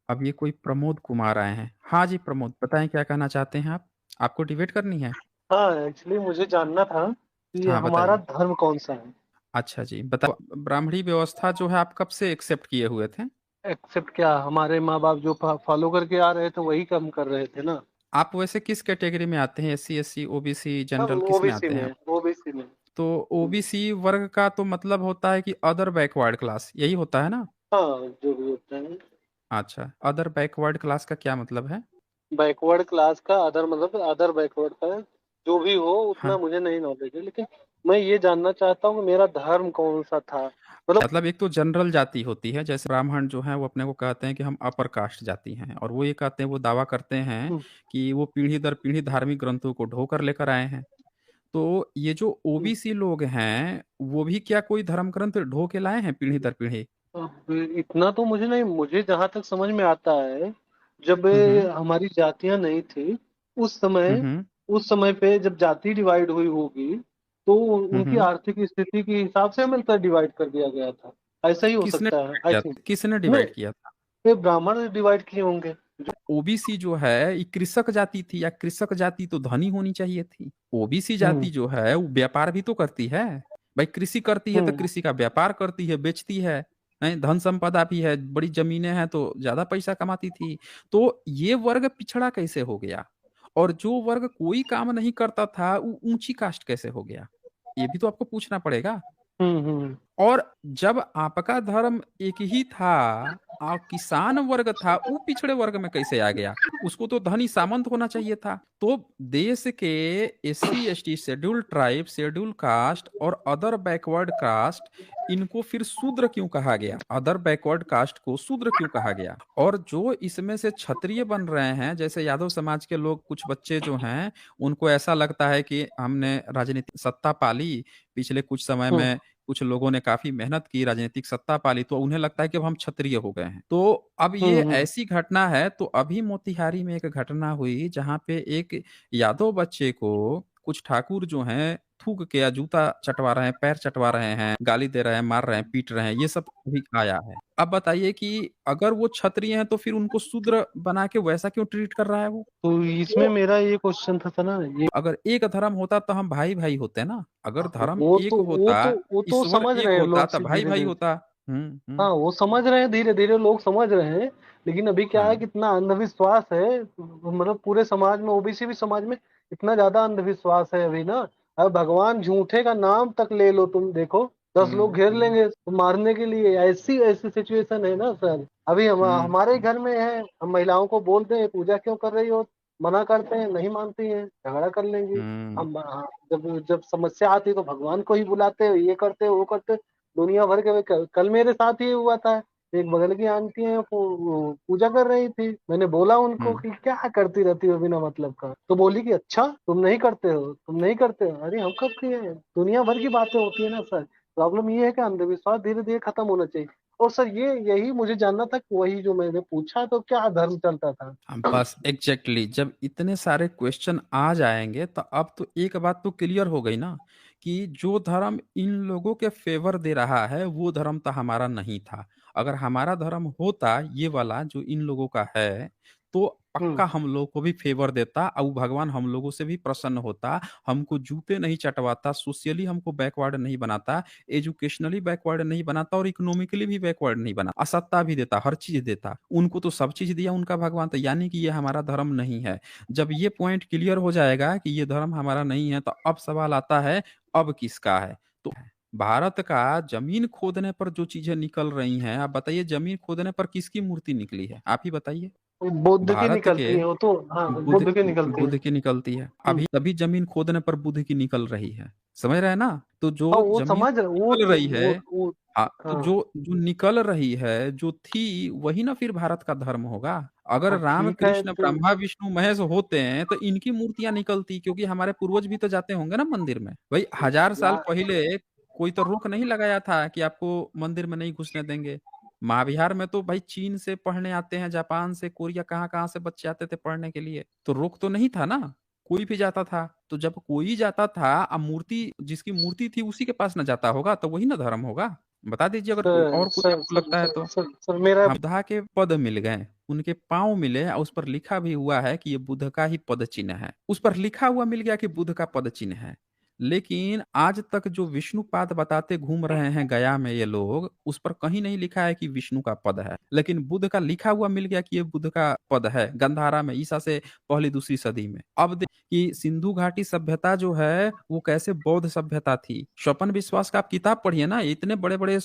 अब ये कोई प्रमोद कुमार आए हैं। हाँ जी प्रमोद, बताएं क्या कहना चाहते हैं आप? आपको डिबेट करनी है? हाँ, एक्चुअली मुझे जानना था कि हाँ हमारा बताइए। धर्म कौन सा है। अच्छा जी बताओ, ब्राह्मणी व्यवस्था जो है आप कब से एक्सेप्ट किए हुए थे? एक्सेप्ट क्या, हमारे माँ बाप जो फॉलो करके आ रहे थे वही काम कर रहे थे ना। आप वैसे किस कैटेगरी में आते हैं? एससी, एससी, ओबीसी, हम जनरल, किस में ओबीसी आते हैं में, आप? ओबीसी में। तो ओबीसी वर्ग का तो मतलब होता है कि अदर बैकवर्ड क्लास, यही होता है ना? हाँ, जो भी होता है। अच्छा, अदर बैकवर्ड क्लास का क्या मतलब है? बैकवर्ड क्लास का अदर मतलब अदर बैकवर्ड का है। जो भी हो उतना हाँ, मुझे नहीं नॉलेज है, लेकिन मैं ये जानना चाहता हूँ कि मेरा धर्म कौन सा था, मतलब। मतलब एक तो जनरल जाति होती है, जैसे ब्राह्मण जो है वो अपने को कहते हैं कि हम अपर कास्ट जाति हैं, और वो ये कहते हैं, वो दावा करते हैं हम्म, कि वो पीढ़ी दर पीढ़ी धार्मिक ग्रंथों को ढो कर लेकर आए हैं। तो ये जो हम्म। ओबीसी लोग हैं, वो भी क्या कोई धर्म ग्रंथ ढो के लाए हैं पीढ़ी दर पीढ़ी? अब इतना तो मुझे नहीं, मुझे जहां तक समझ में आता है, जब हम्म, हमारी जातियां नहीं थी उस हम्म, समय, उस समय पे जब जाति डिवाइड हुई होगी, तो उनकी हम्म। आर्थिक स्थिति के हिसाब से मिलकर डिवाइड कर दिया गया था। ऐसा ही हो किसने सकता है, आई किया थिंक। था? किसने नहीं, डिवाइड किया था? ये ब्राह्मण डिवाइड किए होंगे। ओबीसी जो है ये कृषक जाति थी, या कृषक जाति तो धनी होनी चाहिए थी। ओबीसी हम्म, जाति जो है वो व्यापार भी तो करती है। भाई कृषि करती है तो हम्म। कृषि का व्यापार करती है, बेचती है। धन संपदा भी है, बड़ी जमीनें हैं तो ज्यादा पैसा कमाती थी। तो ये वर्ग पिछड़ा कैसे हो गया? और जो वर्ग कोई काम नहीं करता था वो ऊंची कास्ट कैसे हो गया? ये भी तो आपको पूछना पड़ेगा। हम्म। और जब आपका धर्म एक ही था और किसान वर्ग था, वो पिछड़े वर्ग में कैसे आ गया? उसको तो धनी सामंत होना चाहिए था। तो देश के SC, ST, schedule tribe, schedule caste और अदर बैकवर्ड कास्ट, इनको फिर शूद्र क्यों कहा गया? अदर बैकवर्ड कास्ट को शूद्र क्यों कहा गया? और जो इसमें से क्षत्रिय बन रहे हैं, जैसे यादव समाज के लोग, कुछ बच्चे जो हैं, उनको ऐसा लगता है कि हमने राजनीतिक सत्ता पाली पिछले कुछ समय हम्म, में, कुछ लोगों ने काफी मेहनत की, राजनीतिक सत्ता पाली, तो उन्हें लगता है कि अब हम क्षत्रिय हो गए हैं। तो अब ये हम्म। ऐसी घटना है। तो अभी मोतिहारी में एक घटना हुई जहां पे एक यादव बच्चे को कुछ ठाकुर जो हैं थूक के या जूता चटवा रहे हैं, पैर चटवा रहे हैं, गाली दे रहे हैं, मार रहे हैं, पीट रहे हैं, ये सब अभी आया है। अब बताइए कि अगर वो क्षत्रिय हैं तो फिर उनको शूद्र बना के वैसा क्यों ट्रीट कर रहा है वो? तो इसमें तो मेरा ये क्वेश्चन था ना, ये। अगर एक धर्म होता तो हम भाई भाई होते ना। अगर धर्म वो एक तो वो होता, तो वो तो ईश्वर समझ एक रहे हैं होता, लोग तब से भाई धीरे भाई धीरे। होता। हाँ, वो समझ रहे हैं, धीरे धीरे लोग समझ रहे हैं। लेकिन अभी क्या है हाँ। कि इतना अंधविश्वास है, मतलब पूरे समाज में, ओबीसी भी समाज में इतना ज्यादा अंधविश्वास है अभी ना। अब भगवान झूठे का नाम तक ले लो, तुम देखो 10 लोग घेर हम्म, लेंगे तो मारने के लिए। ऐसी ऐसी सिचुएशन है ना सर। अभी हमारे हम्म, घर में है, हम महिलाओं को बोलते हैं पूजा क्यों कर रही हो, मना करते हैं, नहीं मानती हैं, झगड़ा कर लेंगी। हम्म, हम जब जब समस्या आती है तो भगवान को ही बुलाते हैं, ये करते हैं वो करते हैं, दुनिया भर के। कल मेरे साथ ही हुआ था। एक बगल की आंटी है, वो पूजा कर रही थी, मैंने बोला उनको हम्म। कि क्या करती रहती हो बिना मतलब का, तो बोली कि अच्छा तुम नहीं करते हो, तुम नहीं करते हो। अरे हम कब किए हैं, दुनिया भर की बातें होती है ना सर। प्रॉब्लम ये है कि अंधविश्वास धीरे धीरे खत्म होना चाहिए। और सर ये यही मुझे जानना था कि वही जो मैंने पूछा तो क्या धर्म चलता था। हम बस एग्जैक्टली जब इतने सारे क्वेश्चन आ जाएंगे तो अब तो एक बात तो क्लियर हो गई ना, कि जो धर्म इन लोगों के फेवर दे रहा है वो धर्म तो हमारा नहीं था। अगर हमारा धर्म होता ये वाला जो इन लोगों का है, तो हम्म। पक्का हम लोग को भी फेवर देता और वो भगवान हम लोगों से भी प्रसन्न होता। हमको जूते नहीं चटवाता, सोशली हमको बैकवर्ड नहीं बनाता, एजुकेशनली बैकवर्ड नहीं बनाता, और इकोनॉमिकली भी बैकवर्ड नहीं बना, असत्ता भी देता, हर चीज देता। उनको तो सब चीज दिया उनका भगवान, तो यानी कि ये हमारा धर्म नहीं है। जब ये पॉइंट क्लियर हो जाएगा कि ये धर्म हमारा नहीं है, तो अब सवाल आता है अब किसका है? तो भारत का जमीन खोदने पर जो चीजें निकल रही हैं, आप बताइए जमीन खोदने पर किसकी मूर्ति निकली है? आप ही बताइए। बुद्ध की भारत के निकलती है वो तो, हाँ बुद्ध बुद्ध की निकलती है। बुद्ध की निकलती है, हम्म। अभी तभी जमीन खोदने पर बुद्ध की निकल रही है। समझ रहे हैं ना? तो जो हाँ, वो जमीन समझ रहे, वो निकल तो रही है, वो। हाँ, तो हाँ, जो जो निकल रही है, जो थी, वही ना फिर भारत का धर्म होगा। अगर हाँ राम ठीक है कृष्ण तो। ब्रह्मा विष्णु महेश होते हैं तो इनकी मूर्तियां निकलती, क्योंकि हमारे पूर्वज भी तो जाते होंगे ना मंदिर में। भाई 1000 साल या, पहले कोई तो रोक नहीं लगाया था कि आपको मंदिर में नहीं घुसने देंगे। महाविहार में तो भाई चीन से पढ़ने आते हैं, जापान से, कोरिया, कहाँ कहाँ से बच्चे आते थे पढ़ने के लिए, तो रोक तो नहीं था ना। कोई भी जाता था। तो जब कोई जाता था, अब मूर्ति, जिसकी मूर्ति थी उसी के पास न जाता होगा, तो वही ना धर्म होगा। बता दीजिए अगर कोई सर और, कोई सर आपको सर लगता है सर तो। सर, सर मेरा। हम बुद्धा के पद मिल गए, उनके पाँव मिले और उस पर लिखा भी हुआ है कि ये बुद्ध का ही पद चिन्ह है। उस पर लिखा हुआ मिल गया कि बुद्ध का पद चिन्ह है। लेकिन आज तक जो विष्णुपाद बताते घूम रहे हैं गया में ये लोग, उस पर कहीं नहीं लिखा है कि विष्णु का पद है। लेकिन बुद्ध का लिखा हुआ मिल गया कि ये बुद्ध का पद है, गंधारा में ईसा से पहली दूसरी सदी में। अब कि सिंधु घाटी सभ्यता जो है वो कैसे बौद्ध सभ्यता थी। स्वपन विश्वास का आप किताब पढ़िए ना, इतने बड़े-बड़े